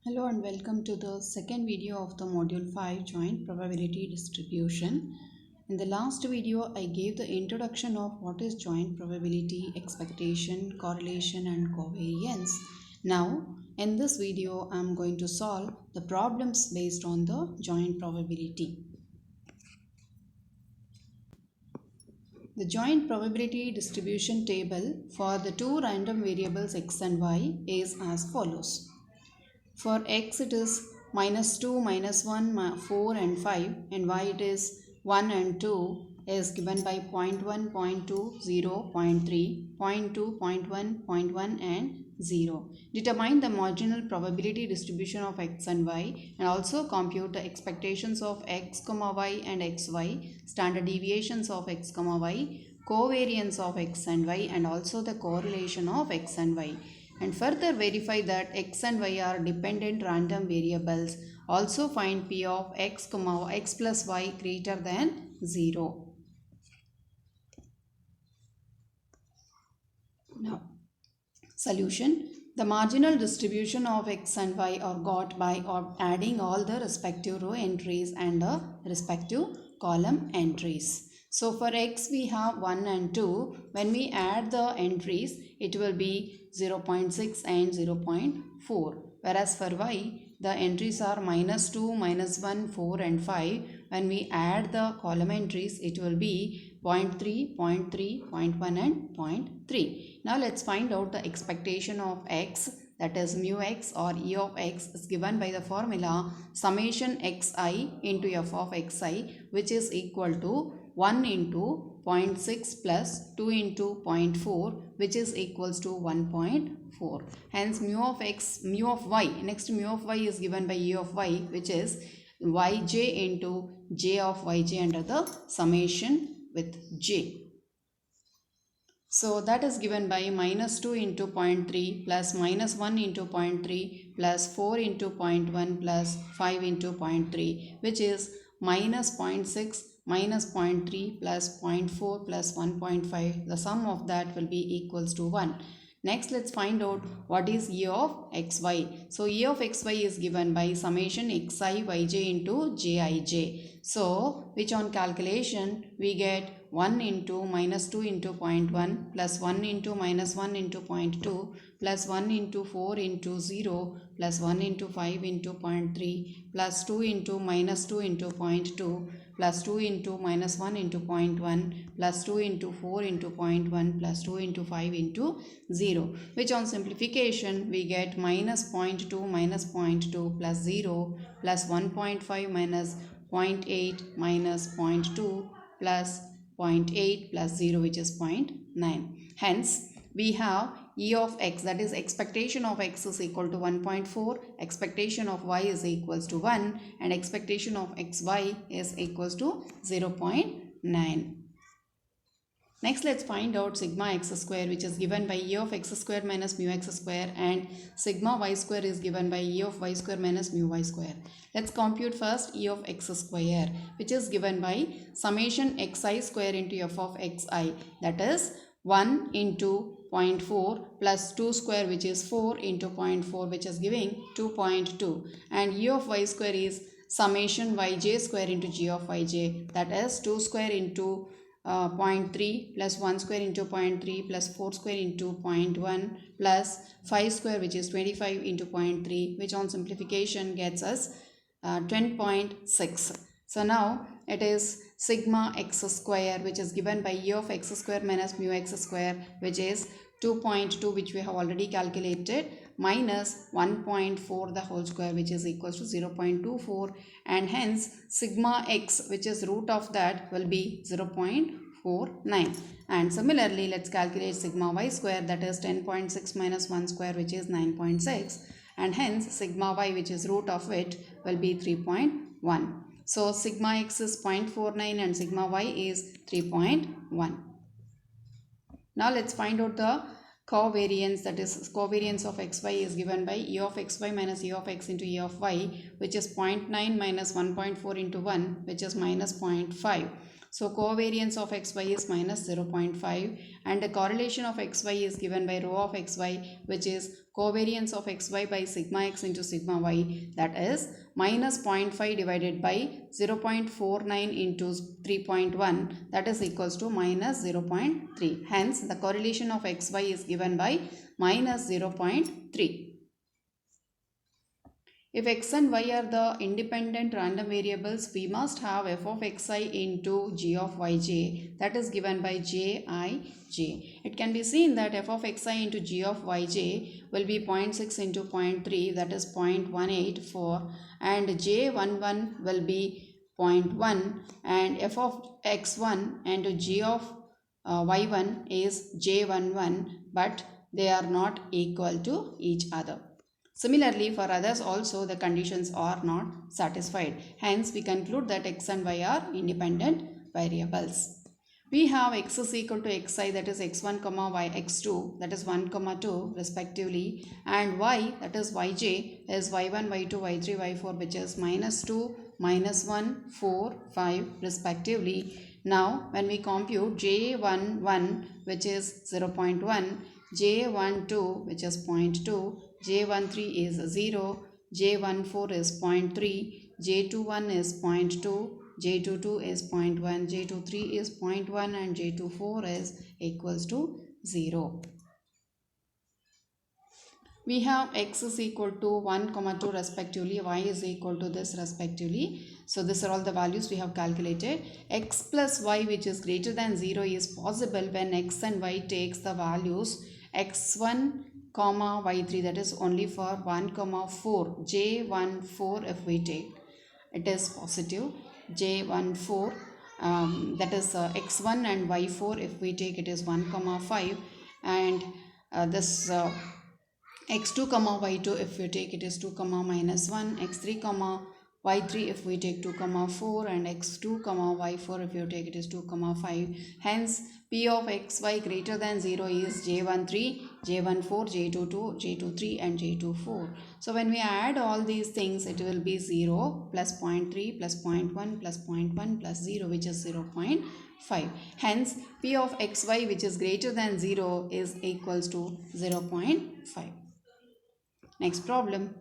Hello and welcome to the second video of the module 5 joint probability distribution. In the last video I gave the introduction of what is joint probability, expectation, correlation and covariance. Now in this video I am going to solve the problems based on the joint probability. The joint probability distribution table for the two random variables x and y is as follows. For x it is -2, -1, 4 and 5, and y it is 1 and 2 is given by 0.1, 0.2, 0, 0.3, 0.2, 0.1, 0.1 and 0. Determine the marginal probability distribution of x and y and also compute the expectations of x, y and xy, standard deviations of x, y, covariance of x and y and also the correlation of x and y. And further verify that x and y are dependent random variables. Also find p of x, x plus y greater than 0. Now, solution. The marginal distribution of x and y are got by adding all the respective row entries and the respective column entries. So for x we have 1 and 2. When we add the entries, it will be 0.6 and 0.4. Whereas for y, the entries are -2, -1, 4 and 5. When we add the column entries, it will be 0.3, 0.3, 0.1 and 0.3. Now let's find out the expectation of x, that is mu x or e of x is given by the formula summation xi into f of xi, which is equal to 1 into 0.6 plus 2 into 0.4, which is equals to 1.4. Hence mu of y, next mu of y is given by e of y, which is yj into j of yj under the summation with j. So that is given by -2 into 0.3 plus -1 into 0.3 plus 4 into 0.1 plus 5 into 0.3, which is -0.6 minus 0.3 plus 0.4 plus 1.5. The sum of that will be equals to 1. Next, let's find out what is e of xy. So e of xy is given by summation xi yj into jij. So which on calculation we get 1 into -2 into 0.1 plus 1 into -1 into 0.2 plus 1 into 4 into 0 plus 1 into 5 into 0.3 plus 2 into -2 into 0.2 plus 2 into -1 into 0.1 plus 2 into 4 into 0.1 plus 2 into 5 into 0, which on simplification we get -0.2 minus 0.2 plus 0 plus 1.5 minus 0.8 minus 0.2 plus 0.8 plus 0, which is 0.9. Hence, we have e of x, that is expectation of x is equal to 1.4, expectation of y is equals to 1 and expectation of xy is equals to 0.9. Next, let's find out sigma x square, which is given by e of x square minus mu x square, and sigma y square is given by e of y square minus mu y square. Let's compute first e of x square, which is given by summation xi square into f of xi, that is 1 into 0.4 plus 2 square, which is 4 into 0.4, which is giving 2.2, and e of y square is summation yj square into g of yj, that is 2 square into 0.3 plus 1 square into 0.3 plus 4 square into 0.1 plus 5 square, which is 25 into 0.3, which on simplification gets us 10.6. So now it is sigma x square, which is given by e of x square minus mu x square, which is 2.2, which we have already calculated, minus 1.4 the whole square, which is equals to 0.24, and hence sigma x, which is root of that, will be 0.49. And similarly, let's calculate sigma y square, that is 10.6 minus 1 square, which is 9.6, and hence sigma y, which is root of it, will be 3.1. So sigma x is 0.49 and sigma y is 3.1. Now let's find out the covariance, that is covariance of xy is given by e of xy minus e of x into e of y, which is 0.9 minus 1.4 into 1, which is minus 0.5. So covariance of xy is minus 0.5 and the correlation of xy is given by rho of xy, which is covariance of xy by sigma x into sigma y, that is minus 0.5 divided by 0.49 into 3.1, that is equals to minus 0.3. Hence the correlation of xy is given by minus 0.3. If x and y are the independent random variables, we must have f of xi into g of yj, that is given by jij. It can be seen that f of xi into g of yj will be 0.6 into 0.3, that is 0.184, and j11 will be 0.1, and f of x1 into g of y1 is j11, but they are not equal to each other. Similarly, for others also the conditions are not satisfied. Hence, we conclude that x and y are independent variables. We have x is equal to xi, that is x1, y x2, that is 1, 2 respectively, and y, that is yj, is y1, y2, y3, y4, which is minus 2, minus 1, 4, 5 respectively. Now, when we compute j11, which is 0.1, j12, which is 0.2, j13 is 0, j14 is 0.3, j21 is 0.2, j22 is 0.1, j23 is 0.1, and j24 is equals to 0. We have x is equal to 1, 2 respectively, y is equal to this respectively. So these are all the values we have calculated. X plus y, which is greater than 0, is possible when x and y takes the values x1, y3, that is only for 1, 4, j14 if we take, it is positive, j14 that is x1 and y4 if we take, it is 1, 5, and this x2, y2 if we take, it is 2, minus 1, x3, y3 if we take 2, 4, and x2, y4 if you take, it is 2, 5. Hence, p of xy greater than 0 is j13, j14, j22, j23, and j24. So when we add all these things, it will be 0 plus 0.3 plus 0.1 plus 0.1 plus 0, which is 0.5. Hence, p of xy, which is greater than 0, is equals to 0.5. Next problem.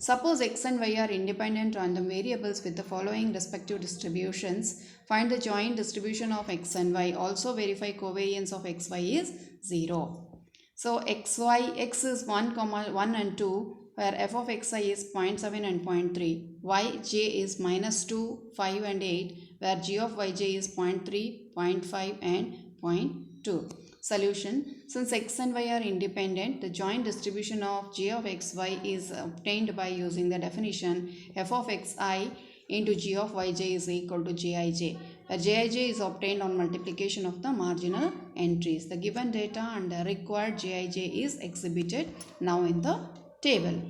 Suppose x and y are independent random variables with the following respective distributions. Find the joint distribution of x and y. Also verify covariance of xy is 0. So x is 1, 1 and 2, where f of xi is 0.7 and 0.3. Yj is minus 2, 5 and 8, where g of yj is 0.3, 0.5 and 0.2. Solution. Since x and y are independent, the joint distribution of g of xy is obtained by using the definition f of xi into g of yj is equal to jij, where jij is obtained on multiplication of the marginal entries. The given data and the required jij is exhibited now in the table.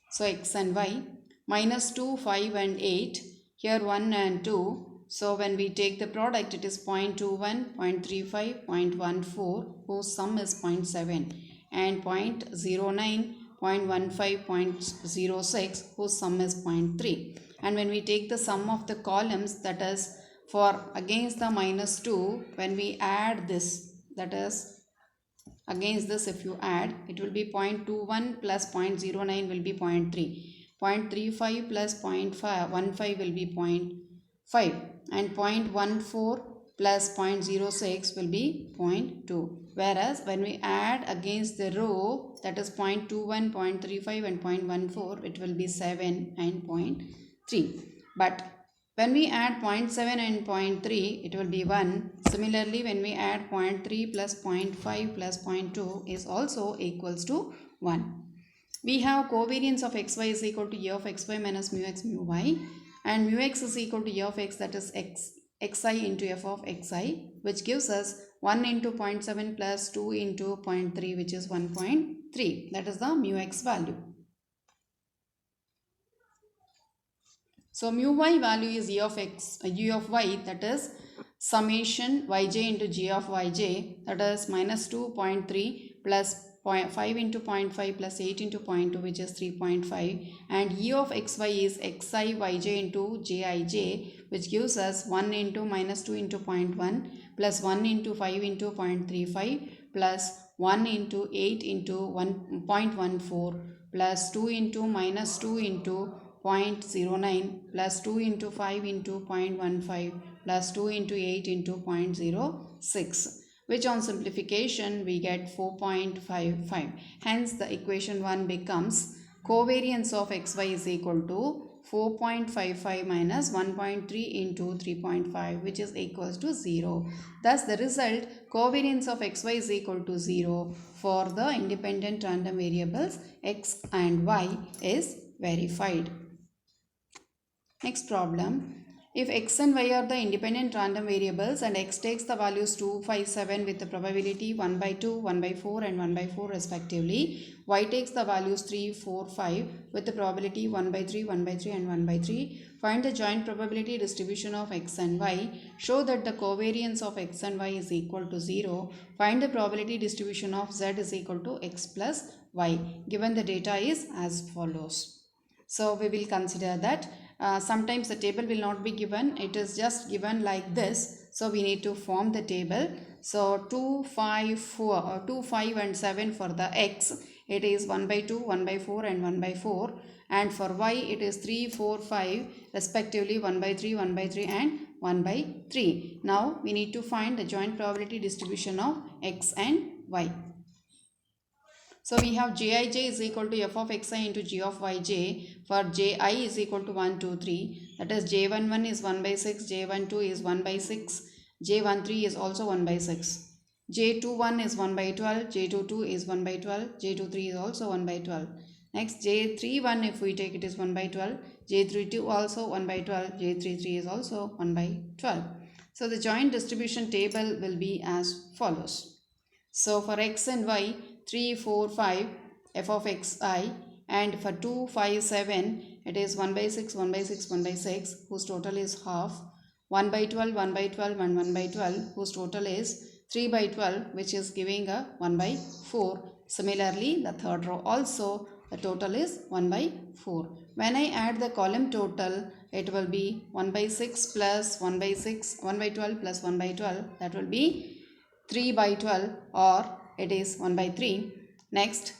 So x and y, minus 2, 5 and 8, here 1 and 2. So when we take the product, it is 0.21, 0.35, 0.14, whose sum is 0.7, and 0.09, 0.15, 0.06, whose sum is 0.3. And when we take the sum of the columns, that is for against the minus 2, when we add this, that is against this if you add, it will be 0.21 plus 0.09 will be 0.3. 0.35 plus 0.15 will be 0.5. And 0.14 plus 0.06 will be 0.2. Whereas when we add against the row, that is 0.21, 0.35 and 0.14, it will be 7 and 0.3. But when we add 0.7 and 0.3, it will be 1. Similarly, when we add 0.3 plus 0.5 plus 0.2 is also equals to 1. We have covariance of xy is equal to a of xy minus mu x mu y, and mu x is equal to a of x, that is xi into f of xi, which gives us 1 into 0.7 plus 2 into 0.3, which is 1.3. That is the mu x value. So mu y value is u of y, that is summation yj into g of yj, that is minus 2.3 plus 5 into 0.5 plus 8 into 0.2, which is 3.5, and E of xy is xi yj into jij, which gives us 1 into minus 2 into 0.1 plus 1 into 5 into 0.35 plus 1 into 8 into 1.14 plus 2 into minus 2 into 0.09 plus 2 into 5 into 0.15 plus 2 into 8 into 0.06, which on simplification we get 4.55. Hence the equation 1 becomes covariance of xy is equal to 4.55 minus 1.3 into 3.5, which is equals to 0. Thus the result, covariance of xy is equal to 0 for the independent random variables x and y is verified. Next problem. If x and y are the independent random variables and x takes the values 2, 5, 7 with the probability 1 by 2, 1 by 4 and 1 by 4 respectively, y takes the values 3, 4, 5 with the probability 1 by 3, 1 by 3 and 1 by 3. Find the joint probability distribution of x and y. Show that the covariance of x and y is equal to 0. Find the probability distribution of z is equal to x plus y. Given the data is as follows. So we will consider that sometimes the table will not be given, it is just given like this, so we need to form the table. So 2, 5, 4, 2, 5 and 7 for the x, it is 1 by 2, 1 by 4 and 1 by 4, and for y it is 3, 4, 5 respectively 1 by 3, 1 by 3 and 1 by 3. Now we need to find the joint probability distribution of x and y. So we have jij is equal to f of xi into g of yj for ji is equal to 1, 2, 3. That is j11 is 1 by 6, j12 is 1 by 6, j13 is also 1 by 6. j21 is 1 by 12, j22 is 1 by 12, j23 is also 1 by 12. Next j31 if we take it is 1 by 12, j32 also 1 by 12, j33 is also 1 by 12. So the joint distribution table will be as follows. So for x and y, 3, 4, 5 f of xi, and for 2, 5, 7 it is 1 by 6, 1 by 6, 1 by 6 whose total is half, 1 by 12, 1 by 12 and 1 by 12 whose total is 3 by 12, which is giving a 1 by 4. Similarly the third row also the total is 1 by 4. When I add the column total, it will be 1 by 6 plus 1 by 6, 1 by 12 plus 1 by 12, that will be 3 by 12 or it is 1 by 3. Next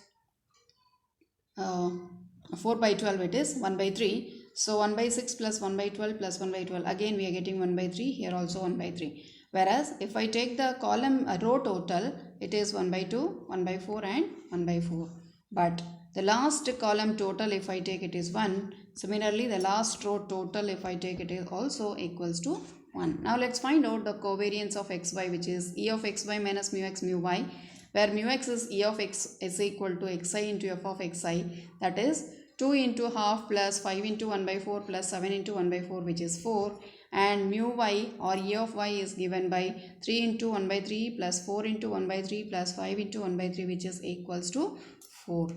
4 by 12 it is 1 by 3. So 1 by 6 plus 1 by 12 plus 1 by 12, again we are getting 1 by 3, here also 1 by 3. Whereas if I take the column row total, it is 1 by 2, 1 by 4 and 1 by 4. But the last column total if I take it is 1. Similarly the last row total if I take it is also equals to 1. Now let's find out the covariance of xy, which is E of xy minus mu x mu y, where mu x is E of x is equal to xi into f of xi, that is 2 into half plus 5 into 1 by 4 plus 7 into 1 by 4, which is 4, and mu y or E of y is given by 3 into 1 by 3 plus 4 into 1 by 3 plus 5 into 1 by 3, which is equals to 4.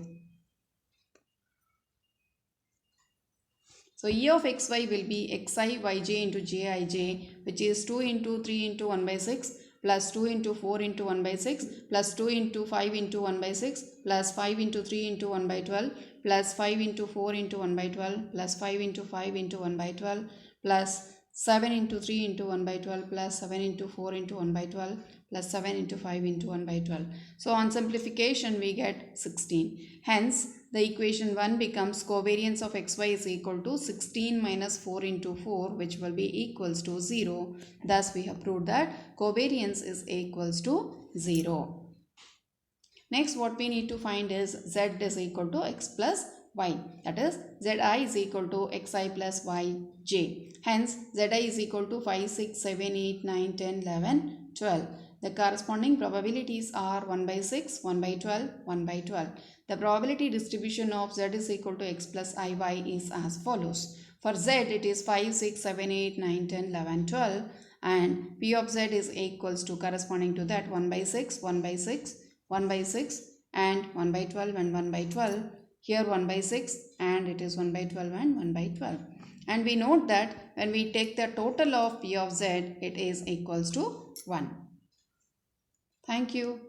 So E of xy will be xi yj into jij, which is 2 into 3 into 1 by 6 plus 2 into 4 into 1 by 6 plus 2 into 5 into 1 by 6 plus 5 into 3 into 1 by 12 plus 5 into 4 into 1 by 12 plus 5 into 5 into 1 by 12 plus 7 into 3 into 1 by 12 plus 7 into 4 into 1 by 12 plus 7 into 5 into 1 by 12. So on simplification we get 16. Hence the equation 1 becomes covariance of xy is equal to 16 minus 4 into 4, which will be equals to 0. Thus we have proved that covariance is equals to 0. Next what we need to find is z is equal to x plus y, that is zi is equal to xi plus yj. Hence zi is equal to 5, 6, 7, 8, 9, 10, 11, 12. The corresponding probabilities are 1 by 6, 1 by 12, 1 by 12. The probability distribution of z is equal to x plus iy is as follows. For z it is 5, 6, 7, 8, 9, 10, 11, 12, and p of z is equals to corresponding to that 1 by 6, 1 by 6, 1 by 6 and 1 by 12 and 1 by 12. Here 1 by 6 and it is 1 by 12 and 1 by 12. And we note that when we take the total of p of z, it is equals to 1. Thank you.